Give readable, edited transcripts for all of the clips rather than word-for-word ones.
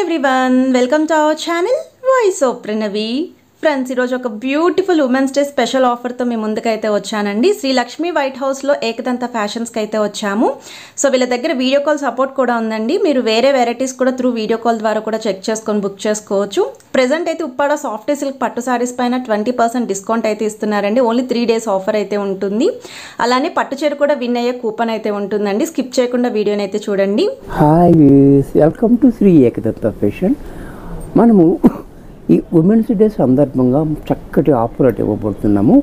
Everyone welcome to our channel voice of Pranavi friends. ఈరోజు ఒక beautiful women's day special ఆఫర్తో మేము ముందుకైతే వచ్చానండి. శ్రీ లక్ష్మీ వైట్ హౌస్లో ఏకదంత ఫ్యాషన్స్కి అయితే వచ్చాము. సో వీళ్ళ దగ్గర వీడియో కాల్ సపోర్ట్ కూడా ఉందండి. మీరు వేరే వెరైటీస్ కూడా త్రూ వీడియో కాల్ ద్వారా కూడా చెక్ చేసుకొని బుక్ చేసుకోవచ్చు. ప్రెజెంట్ అయితే ఉప్పాడ సాఫ్ట్ సిల్క్ పట్టు సారీస్ పైన 20% డిస్కౌంట్ అయితే ఇస్తున్నారండి. ఓన్లీ 3 days ఆఫర్ అయితే ఉంటుంది. అలానే పట్టు చీర కూడా విన్ అయ్యే కూపన్ అయితే ఉంటుందండి. స్కిప్ చేయకుండా వీడియోని అయితే చూడండి. Hi, welcome to Shri Ekadanta fashion. మనము ఈ ఉమెన్స్ డే సందర్భంగా చక్కటి ఆఫర్ అయితే ఇవ్వబడుతున్నాము.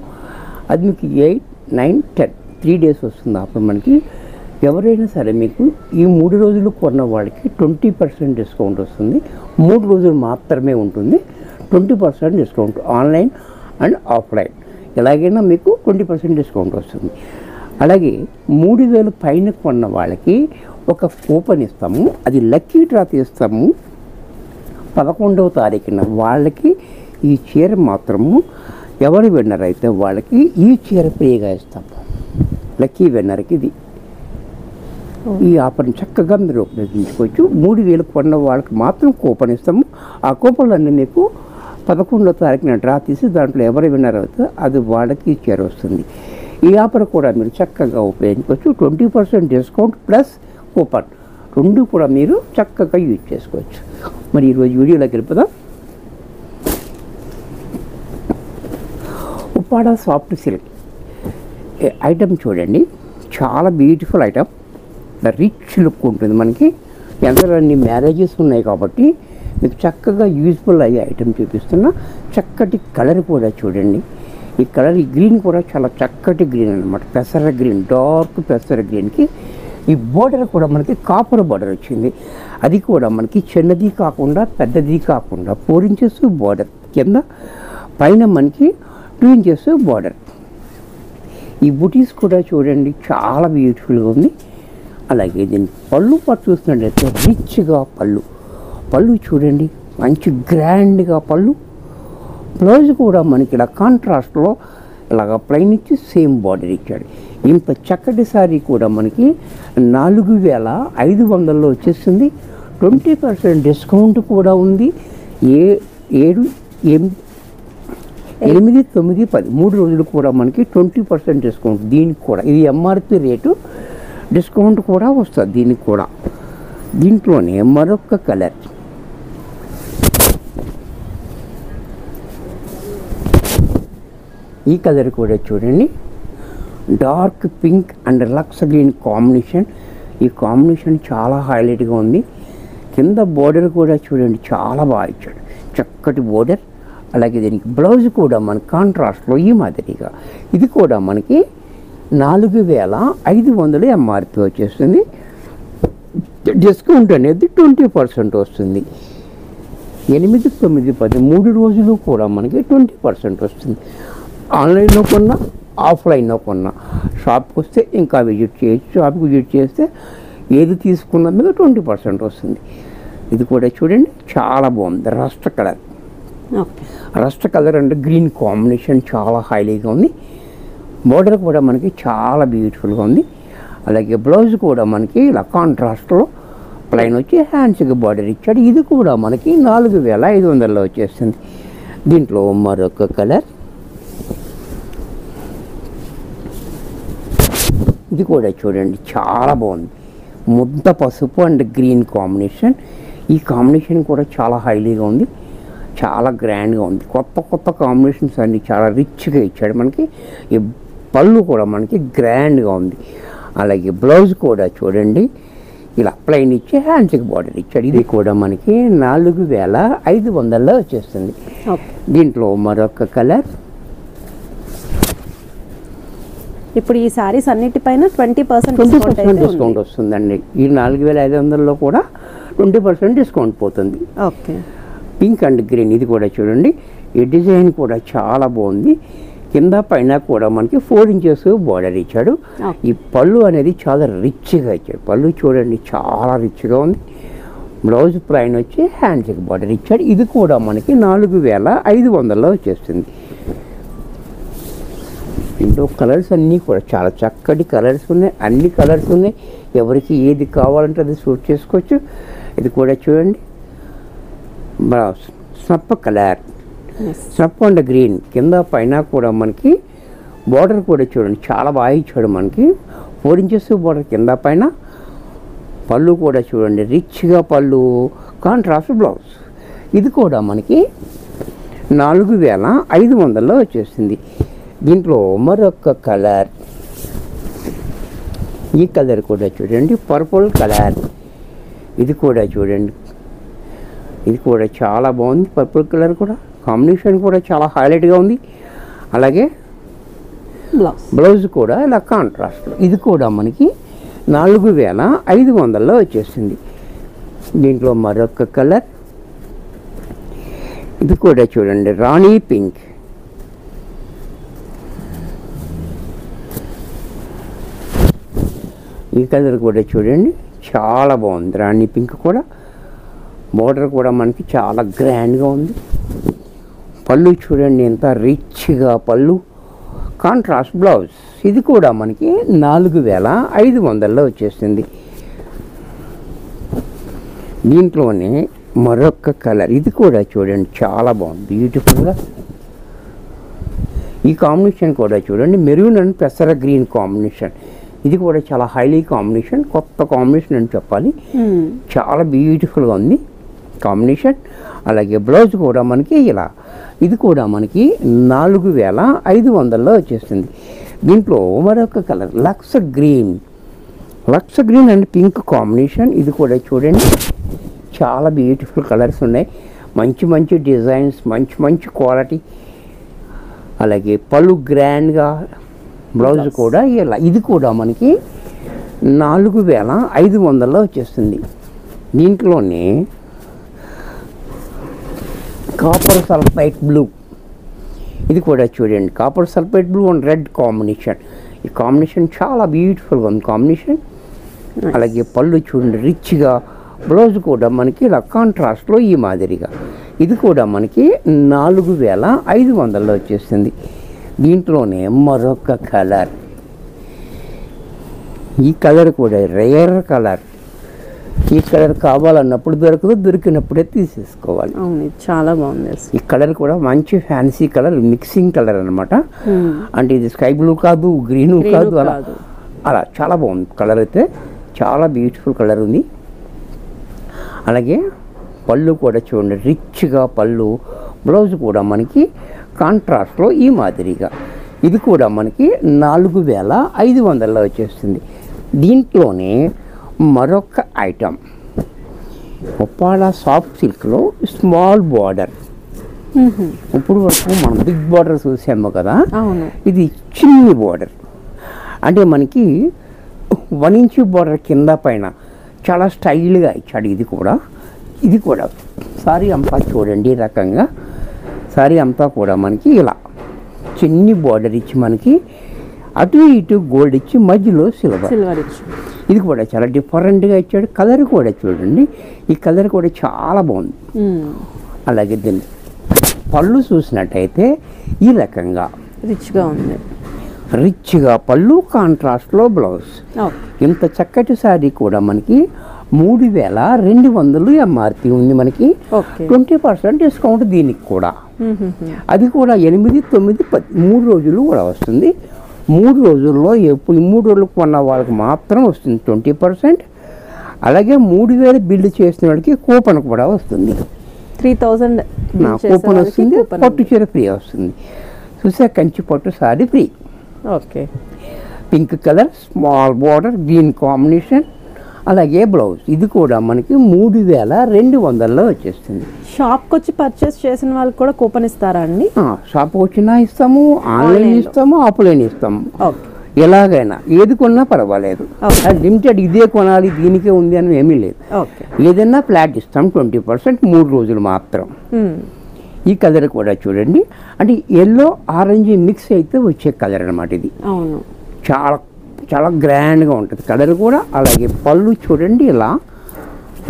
అది మీకు 8, 9, 10 3 days వస్తుంది ఆఫర్. మనకి ఎవరైనా సరే మీకు ఈ 3 రోజులు కొన్న వాళ్ళకి 20% డిస్కౌంట్ వస్తుంది. 3 రోజులు మాత్రమే ఉంటుంది 20% డిస్కౌంట్. ఆన్లైన్ అండ్ ఆఫ్లైన్ ఎలాగైనా మీకు 20% డిస్కౌంట్ వస్తుంది. అలాగే 3000 పైన కొన్న వాళ్ళకి ఒక కూపన్ ఇస్తాము. అది లక్కీ డ్రా తీస్తాము. 11వ తారీఖున వాళ్ళకి ఈ చీర మాత్రము ఎవరు విన్నర్ అయితే వాళ్ళకి ఈ చీర ఫ్రీగా ఇస్తాము. లక్కీ విన్నర్కి ఇది ఈ ఆఫర్ని చక్కగా మీరు ఉపయోగించుకోవచ్చు. 3000 కొన్న వాళ్ళకి మాత్రం కూపన్ ఇస్తాము. ఆ కూపన్లన్నీ మీకు 11వ తారీఖున డ్రా తీసి దాంట్లో ఎవరు విన్నర్ అయితే అది వాళ్ళకి ఈ చీర వస్తుంది. ఈ ఆఫర్ కూడా మీరు చక్కగా ఉపయోగించుకోవచ్చు. 20% డిస్కౌంట్ ప్లస్ కూపన్ రెండు కూడా మీరు చక్కగా యూజ్ చేసుకోవచ్చు. మరి ఈరోజు వీడియోలోకి వెళ్ళిపోదాం. ఉప్పాడ సాఫ్ట్ సిల్క్ ఐటమ్ చూడండి, చాలా బ్యూటిఫుల్ ఐటమ్. రిచ్ లుక్ ఉంటుంది. మనకి ఎంతలన్నీ మ్యారేజెస్ ఉన్నాయి కాబట్టి మీకు చక్కగా యూజ్ఫుల్ అయ్యే ఐటమ్ చూపిస్తున్నా. చక్కటి కలర్ కూడా చూడండి. ఈ కలర్ ఈ గ్రీన్ కూడా చాలా చక్కటి గ్రీన్ అనమాట. పెసర గ్రీన్, డార్క్ పెసర గ్రీన్కి ఈ బోర్డర్ కూడా మనకి కాపర్ బోర్డర్ వచ్చింది. అది కూడా మనకి చిన్నది కాకుండా పెద్దది కాకుండా 4 inches బోర్డర్, కింద పైన మనకి 2 inches బోర్డర్. ఈ బుటీస్ కూడా చూడండి చాలా బ్యూటిఫుల్గా ఉంది. అలాగే దీని పళ్ళు పట్టు చూస్తున్నట్లయితే రిచ్గా పళ్ళు చూడండి, మంచి గ్రాండ్గా పళ్ళు. బ్లౌజ్ కూడా మనకి ఇలా కాంట్రాస్ట్లో ఇలాగ ప్లెయిన్ ఇచ్చి సేమ్ బార్డర్ ఇచ్చాడు. ఇంత చక్కటి సారీ కూడా మనకి 4500లో వచ్చేస్తుంది. 20% డిస్కౌంట్ కూడా ఉంది. 7, 8, 9, 10 3 రోజులు కూడా మనకి 20% డిస్కౌంట్. దీనికి కూడా ఇది ఎంఆర్పి రేటు, డిస్కౌంట్ కూడా వస్తుంది దీనికి కూడా. దీంట్లోనే మరొక కలర్, ఈ కలర్ కూడా చూడండి, dark pink and lux green combination. ఈ కాంబినేషన్ చాలా హైలైట్గా ఉంది. కింద బోర్డర్ కూడా చూడండి చాలా బాగా ఇచ్చాడు, చక్కటి బోర్డర్. అలాగే దీనికి బ్లౌజ్ కూడా మన కాంట్రాస్ట్లో ఈ మాదిరిగా. ఇది కూడా మనకి 4500 ఎంఆర్పి వచ్చేస్తుంది. డిస్కౌంట్ అనేది 20% వస్తుంది. 8, 9, 10 3 రోజులు కూడా మనకి 20% వస్తుంది. ఆన్లైన్లో కొన్నా ఆఫ్లైన్లో కొన్నా షాప్కి వస్తే ఇంకా విజిట్ చేయొచ్చు. షాప్కి విజిట్ చేస్తే ఏది తీసుకున్నా మీద 20% వస్తుంది. ఇది కూడా చూడండి చాలా బాగుంది. రస్ట్ కలర్ అంటే గ్రీన్ కాంబినేషన్ చాలా హైలీగా ఉంది. బోర్డర్ కూడా మనకి చాలా బ్యూటిఫుల్గా ఉంది. అలాగే బ్లౌజ్ కూడా మనకి ఇలా కాంట్రాస్ట్లో ప్లెయిన్ వచ్చి హ్యాండ్స్కి బార్డర్ ఇచ్చాడు. ఇది కూడా మనకి 4500లో వచ్చేస్తుంది. దీంట్లో మరొక కలర్, ఇది కూడా చూడండి చాలా బాగుంది. ముద్ద పసుపు అండ్ గ్రీన్ కాంబినేషన్. ఈ కాంబినేషన్ కూడా చాలా హైలీగా ఉంది, చాలా గ్రాండ్గా ఉంది. కొత్త కాంబినేషన్స్ అన్ని చాలా రిచ్గా ఇచ్చాడు మనకి. ఈ పళ్ళు కూడా మనకి గ్రాండ్గా ఉంది. అలాగే బ్లౌజ్ కూడా చూడండి ఇలా ప్లెయిన్ ఇచ్చి హ్యాండ్స్కి బార్డర్ ఇచ్చాడు. ఇది కూడా మనకి 4500లో వచ్చేస్తుంది. దీంట్లో మరొక కలర్. ఇప్పుడు ఈ సారీస్ అన్నిటిపైన 20% డిస్కౌంట్ వస్తుందండి. ఈ 4500లో కూడా 20% డిస్కౌంట్ పోతుంది. Okay, pink and green. ఇది కూడా చూడండి, ఈ డిజైన్ కూడా చాలా బాగుంది. కింద పైన కూడా మనకి 4 inches బార్డర్ ఇచ్చాడు. ఈ పళ్ళు అనేది చాలా రిచ్గా ఇచ్చాడు. పళ్ళు చూడండి చాలా రిచ్గా ఉంది. బ్లౌజ్ ప్లెయిన్ వచ్చి హ్యాండ్స్కి బార్డర్ ఇచ్చాడు. ఇది కూడా మనకి 4500లో వచ్చేస్తుంది. ఇంట్లో కలర్స్ అన్నీ కూడా చాలా చక్కటి కలర్స్ ఉన్నాయి. అన్ని కలర్స్ ఉన్నాయి. ఎవరికి ఏది కావాలంటే అది సూట్ చేసుకోవచ్చు. ఇది కూడా చూడండి బ్లౌజ్ స్నప్ కలర్, స్నప్ అండ్ గ్రీన్ కింద పైన కూడా మనకి బార్డర్ కూడా చూడండి చాలా బాగా ఇచ్చాడు మనకి. 4 ఇంచెస్ బార్డర్ కింద పైన. పళ్ళు కూడా చూడండి రిచ్గా పళ్ళు, కాంట్రాస్ట్ బ్లౌజ్. ఇది కూడా మనకి 4500లో వచ్చేసింది. దీంట్లో మరొక కలర్, ఈ కలర్ కూడా చూడండి పర్పుల్ కలర్. ఇది కూడా చూడండి, ఇది కూడా చాలా బాగుంది. పర్పుల్ కలర్ కూడా కాంబినేషన్ కూడా చాలా హైలైట్గా ఉంది. అలాగే బ్లౌజ్ కూడా ఇలా కాంట్రాస్ట్. ఇది కూడా మనకి 4500లో వచ్చేసింది. దీంట్లో మరొక కలర్, ఇది కూడా చూడండి రాణి పింక్. ఈ కలర్ కూడా చూడండి చాలా బాగుంది. రాణి పింక్ కూడా. బోర్డర్ కూడా మనకి చాలా గ్రాండ్గా ఉంది. పళ్ళు చూడండి ఎంత రిచ్గా పళ్ళు, కాంట్రాస్ట్ బ్లౌజ్. ఇది కూడా మనకి 4500లో వచ్చేసింది. దీంట్లోనే మరొక కలర్, ఇది కూడా చూడండి చాలా బాగుంది బ్యూటిఫుల్గా. ఈ కాంబినేషన్ కూడా చూడండి మెరూన్ అండ్ పెసర గ్రీన్ కాంబినేషన్. ఇది కూడా చాలా హైలీ కాంబినేషన్, కొత్త కాంబినేషన్ అని చెప్పాలి. చాలా బ్యూటిఫుల్గా ఉంది కాంబినేషన్. అలాగే బ్లౌజ్ కూడా మనకి ఇలా. ఇది కూడా మనకి 4500లో వచ్చేస్తుంది. దీంట్లో మరొక colour lux green and pink combination. ఇది కూడా చూడండి చాలా బ్యూటిఫుల్ కలర్స్ ఉన్నాయి. మంచి మంచి డిజైన్స్, మంచి మంచి క్వాలిటీ. అలాగే పళ్ళు గ్రాండ్గా, బ్లౌజ్ కూడా ఇలా. ఇది కూడా మనకి 4500లో వచ్చేస్తుంది. దీంట్లోనే కాపర్ సల్ఫైట్ బ్లూ. ఇది కూడా చూడండి copper sulphite blue and red combination. ఈ కాంబినేషన్ చాలా బ్యూటిఫుల్గా ఉంది కాంబినేషన్. అలాగే పళ్ళు చూడండి రిచ్గా, బ్లౌజ్ కూడా మనకి ఇలా కాంట్రాస్ట్లో ఈ మాదిరిగా. ఇది కూడా మనకి 4500లో వచ్చేస్తుంది. దీంట్లోనే మరొక కలర్, ఈ కలర్ కూడా రేర్ కలర్. ఈ కలర్ కావాలన్నప్పుడు దొరకదు, దొరికినప్పుడే తీసేసుకోవాలి. చాలా బాగుంది. ఈ కలర్ కూడా మంచి ఫ్యాన్సీ కలర్, మిక్సింగ్ కలర్ అనమాట. అంటే ఇది స్కై బ్లూ కాదు, గ్రీన్ కాదు, అలా చాలా బాగుంది కలర్. అయితే చాలా బ్యూటిఫుల్ కలర్ ఉంది. అలాగే పళ్ళు కూడా చూడండి రిచ్గా పళ్ళు, బ్లౌజ్ కూడా మనకి కాంట్రాస్ట్లో ఈ మాదిరిగా. ఇది కూడా మనకి 4500లో వచ్చేస్తుంది. దీంట్లోనే మరొక ఐటమ్ ఉప్పాడ సాఫ్ట్ సిల్క్లో స్మాల్ బార్డర్. ఇప్పుడు వరకు మనం బిగ్ బార్డర్ చూసాము కదా, ఇది చిన్ని బార్డర్. అంటే మనకి 1 ఇంచ్ బార్డర్ కింద పైన చాలా స్టైల్గా ఇచ్చాడు. ఇది కూడా సారీ అంతా చూడండి ఈ రకంగా. సారీ అంతా కూడా మనకి ఇలా చిన్ని బార్డర్ ఇచ్చి మనకి అటు ఇటు గోల్డ్ ఇచ్చి మధ్యలో సిల్వర్ ఇచ్చి, ఇది కూడా చాలా డిఫరెంట్గా ఇచ్చాడు. కలర్ కూడా చూడండి, ఈ కలర్ కూడా చాలా బాగుంది. అలాగే దీన్ని పళ్ళు చూసినట్టయితే ఈ రకంగా రిచ్గా ఉంది. రిచ్గా పళ్ళు, కాంట్రాస్ట్లో బ్లౌజ్. ఇంత చక్కటి శారీ కూడా మనకి 3200 ఎంఆర్పి ఉంది. మనకి 20% డిస్కౌంట్ దీనికి కూడా. అది కూడా 8, 9, 10 3 రోజులు కూడా వస్తుంది. 3 రోజుల్లో ఎప్పుడు 3 రోజులు కొన్న వాళ్ళకి మాత్రం వస్తుంది 20%. అలాగే 3000 బిల్డ్ చేసిన వాళ్ళకి కూపన్ కూడా వస్తుంది. 3000 కూపన్ వస్తుంది. పట్టు చీర ఫ్రీ వస్తుంది. చూసా కంచి పట్టు sorry free. Okay. Pink colour, small border, green combination. అలాగే బ్లౌజ్. ఇది కూడా మనకి 3200లో వచ్చేస్తుంది. షాప్కి వచ్చి పర్చేస్ చేసిన వాళ్ళకి కూడా కూపన్ ఇస్తారా అండి? షాప్కి వచ్చినా ఇస్తాము, ఆన్లైన్ ఇస్తాము, ఆఫ్లైన్ ఇస్తాము. ఎలాగైనా ఏది కొన్నా పర్వాలేదు. లిమిటెడ్ ఇదే కొనాలి దీనికే ఉంది అని ఏమీ లేదు. ఏదైనా ఫ్లాట్ ఇస్తాం 20% 3 రోజులు మాత్రం. ఈ కలర్ కూడా చూడండి, అంటే ఎల్లో ఆరెంజ్ మిక్స్ అయితే వచ్చే కలర్ అనమాట ఇది. చాలా చాలా గ్రాండ్గా ఉంటుంది కలర్ కూడా. అలాగే పళ్ళు చూడండి ఇలా,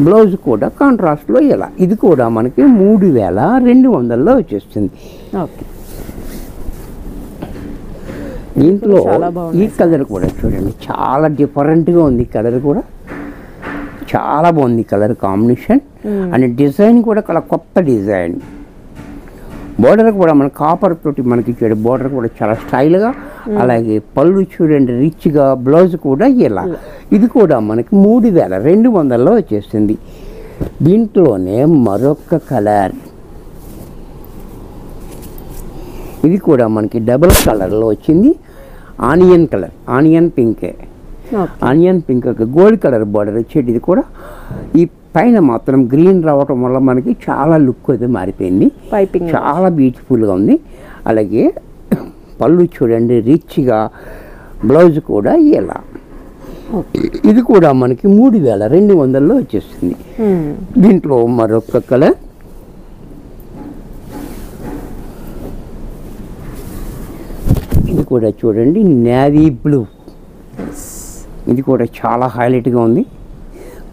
బ్లౌజ్ కూడా కాంట్రాస్ట్లో ఇలా. ఇది కూడా మనకి 3200లో వచ్చేస్తుంది. దీంట్లో ఈ కలర్ కూడా చూడండి చాలా డిఫరెంట్గా ఉంది. కలర్ కూడా చాలా బాగుంది కలర్ కాంబినేషన్. అండ్ డిజైన్ కూడా చాలా కొత్త డిజైన్. బోర్డర్ కూడా మన కాపర్ తోటి మనకి ఇచ్చాడు. బోర్డర్ కూడా చాలా స్టైల్గా, అలాగే పళ్ళు చూడండి రిచ్గా, బ్లౌజ్ కూడా ఇలా. ఇది కూడా మనకి 3200లో వచ్చేస్తుంది. దీంట్లోనే మరొక కలర్, ఇది కూడా మనకి డబుల్ కలర్లో వచ్చింది. ఆనియన్ కలర్, ఆనియన్ పింకే, onion pink gold colour border వచ్చేది. ఇది కూడా ఈ పైన మాత్రం గ్రీన్ రావటం వల్ల మనకి చాలా లుక్ అయితే మారిపోయింది, చాలా బ్యూటిఫుల్గా ఉంది. అలాగే పళ్ళు చూడండి రిచ్గా, బ్లౌజ్ కూడా ఇలా. ఇది కూడా మనకి 3200లో వచ్చేస్తుంది. దీంట్లో మరొక కలర్, ఇది కూడా చూడండి నేవీ బ్లూ. ఇది కూడా చాలా హైలైట్గా ఉంది.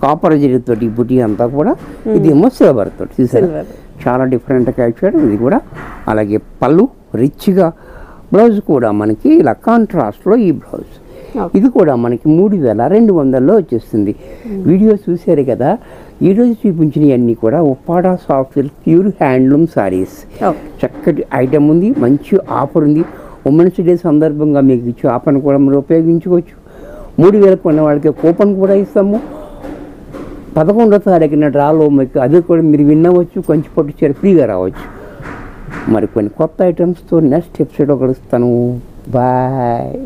కాపర్ జరీతోటి బుటీ అంతా కూడా, ఇదేమో సిల్వర్ తోటి చూసారు, చాలా డిఫరెంట్గా ఇచ్చాడు. ఇది కూడా అలాగే పళ్ళు రిచ్గా, బ్లౌజ్ కూడా మనకి ఇలా కాంట్రాస్ట్లో ఈ బ్లౌజ్. ఇది కూడా మనకి 3200లో వచ్చేస్తుంది. వీడియో చూసారు కదా. ఈరోజు చూపించినవన్నీ కూడా Uppada soft silk pure handloom saris. చక్కటి ఐటమ్ ఉంది, మంచి ఆఫర్ ఉంది. ఉమెన్స్ డే సందర్భంగా మీకు ఇచ్చే ఆఫర్ను కూడా మీరు ఉపయోగించుకోవచ్చు. 3000 కొన్న వాళ్ళకి కూపన్ కూడా ఇస్తాము. 11వ తారీఖున డ్రాలో మీకు అది కూడా మీరు విన్నవచ్చు. కొంచెం పొట్టు చీర ఫ్రీగా రావచ్చు. మరి కొన్ని కొత్త ఐటమ్స్తో నెక్స్ట్ ఎపిసోడ్ కలుస్తాను. బాయ్.